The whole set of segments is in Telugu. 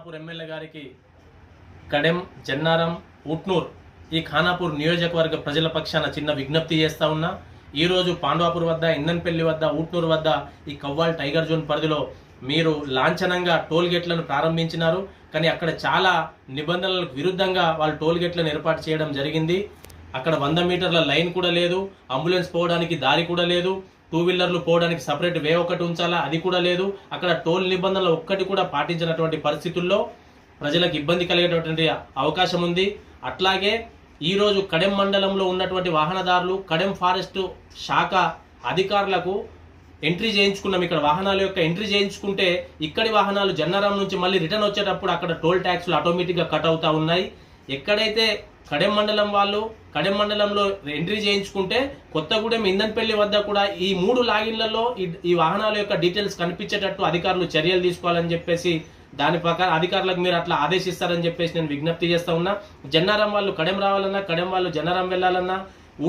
ఖానాపూర్ ఎమ్మెల్యే గారికి కడెం, జన్నారం, ఉట్నూర్ ఈ ఖానాపూర్ నియోజకవర్గ ప్రజల పక్షాన చిన్న విజ్ఞప్తి చేస్తా ఉన్నా. ఈరోజు పాండవాపూర్ వద్ద, ఇందన్పల్లి వద్ద, ఉట్నూరు వద్ద ఈ కవ్వాల్ టైగర్ జోన్ పరిధిలో మీరు లాంఛనంగా టోల్ గేట్లను ప్రారంభించినారు. కానీ అక్కడ చాలా నిబంధనలకు విరుద్ధంగా వాళ్ళు టోల్ గేట్లను ఏర్పాటు చేయడం జరిగింది. అక్కడ 100 మీటర్ల లైన్ కూడా లేదు, అంబులెన్స్ పోవడానికి దారి కూడా లేదు, 2 వీలర్లు పోవడానికి సపరేట్ వే ఒకటి ఉంచాలా అది కూడా లేదు. అక్కడ టోల్ నిబంధనలు ఒక్కటి కూడా పాటించినటువంటి పరిస్థితుల్లో ప్రజలకు ఇబ్బంది కలిగేటటువంటి అవకాశం ఉంది. అట్లాగే ఈరోజు కడెం మండలంలో ఉన్నటువంటి వాహనదారులు కడెం ఫారెస్ట్ శాఖ అధికారులకు ఎంట్రీ చేయించుకున్నాం. ఇక్కడ వాహనాల యొక్క ఎంట్రీ చేయించుకుంటే ఇక్కడి వాహనాలు జన్నారం నుంచి మళ్ళీ రిటర్న్ వచ్చేటప్పుడు అక్కడ టోల్ ట్యాక్స్లు ఆటోమేటిక్గా కట్ అవుతా ఉన్నాయి. ఎక్కడైతే కడెం మండలం వాళ్ళు కడెం మండలంలో ఎంట్రీ చేయించుకుంటే కొత్తగూడెం, ఇందన్పల్లి వద్ద కూడా ఈ 3 లాగిన్లలో ఈ వాహనాల యొక్క డీటెయిల్స్ కనిపించేటట్టు అధికారులు చర్యలు తీసుకోవాలని చెప్పేసి దాని ప్రకారం అధికారులకు మీరు అట్లా ఆదేశిస్తారని చెప్పేసి నేను విజ్ఞప్తి చేస్తా ఉన్నా. జన్నారం వాళ్ళు కడెం రావాలన్నా, కడెం వాళ్ళు జన్నారం వెళ్ళాలన్నా,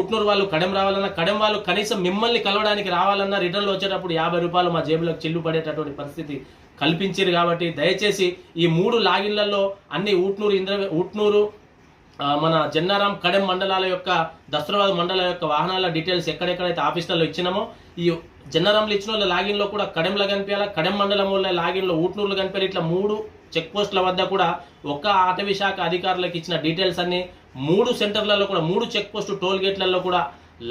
ఉట్నూరు వాళ్ళు కడెం రావాలన్నా, కడెం వాళ్ళు కనీసం మిమ్మల్ని కలవడానికి రావాలన్నా రిటర్న్లో వచ్చేటప్పుడు 50 రూపాయలు మా జేబులకు చిల్లు పడేటటువంటి పరిస్థితి కల్పించారు. కాబట్టి దయచేసి ఈ 3 లాగిన్లలో అన్ని ఉట్నూరు మన జన్నారం, కడెం మండలాల యొక్క దస్తరాబాద్ మండలం యొక్క వాహనాల డీటెయిల్స్ ఎక్కడెక్కడైతే ఆఫీసులలో ఇచ్చినామో ఈ జన్నారంలో ఇచ్చిన వాళ్ళ లాగిన్లో కూడా కడెంలో కనిపించాలా, కడెం మండలం వాళ్ళ లాగిన్లో ఉట్నూరులో కనిపించాలి. ఇట్లా 3 చెక్ పోస్టుల వద్ద కూడా ఒక్క అటవీ శాఖ అధికారులకు ఇచ్చిన డీటెయిల్స్ అన్ని 3 సెంటర్లలో కూడా 3 చెక్ పోస్టు టోల్ గేట్లలో కూడా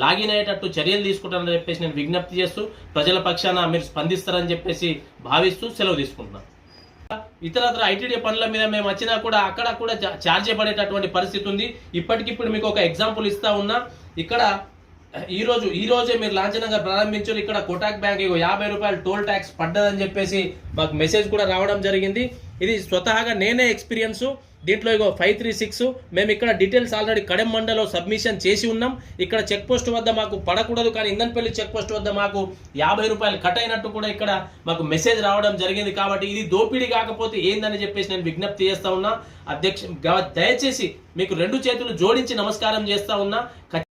లాగిన్ అయ్యేటట్టు చర్యలు తీసుకుంటారని చెప్పేసి నేను విజ్ఞప్తి చేస్తూ ప్రజల పక్షాన మీరు స్పందిస్తారని చెప్పేసి భావిస్తూ సెలవు తీసుకుంటున్నాను. ఇతరత్ర ఐటీడీ పనుల మీద మేము వచ్చినా కూడా అక్కడ కూడా ఛార్జ్ పడేటటువంటి పరిస్థితి ఉంది. ఇప్పటికిప్పుడు మీకు ఒక ఎగ్జాంపుల్ ఇస్తా ఉన్నా. ఇక్కడ ఈ రోజే మీరు లాంఛనంగా ప్రారంభించారు. ఇక్కడ కోటాక్ బ్యాంక్ 50 రూపాయలు టోల్ ట్యాక్స్ పడ్డదని చెప్పేసి మాకు మెసేజ్ కూడా రావడం జరిగింది. ఇది స్వతహాగా నేనే ఎక్స్పీరియన్స్. దీంట్లో 536 మేము ఇక్కడ డీటెయిల్స్ ఆల్రెడీ కడెం మండలో సబ్మిషన్ చేసి ఉన్నాం. ఇక్కడ చెక్ పోస్ట్ వద్ద మాకు పడకూడదు, కానీ ఇందన్పల్లి చెక్ పోస్ట్ వద్ద మాకు 50 రూపాయలు కట్ అయినట్టు కూడా ఇక్కడ మాకు మెసేజ్ రావడం జరిగింది. కాబట్టి ఇది దోపిడీ కాకపోతే ఏందని చెప్పేసి నేను విజ్ఞప్తి చేస్తా ఉన్నా. దయచేసి మీకు 2 చేతులు జోడించి నమస్కారం చేస్తా ఉన్నా.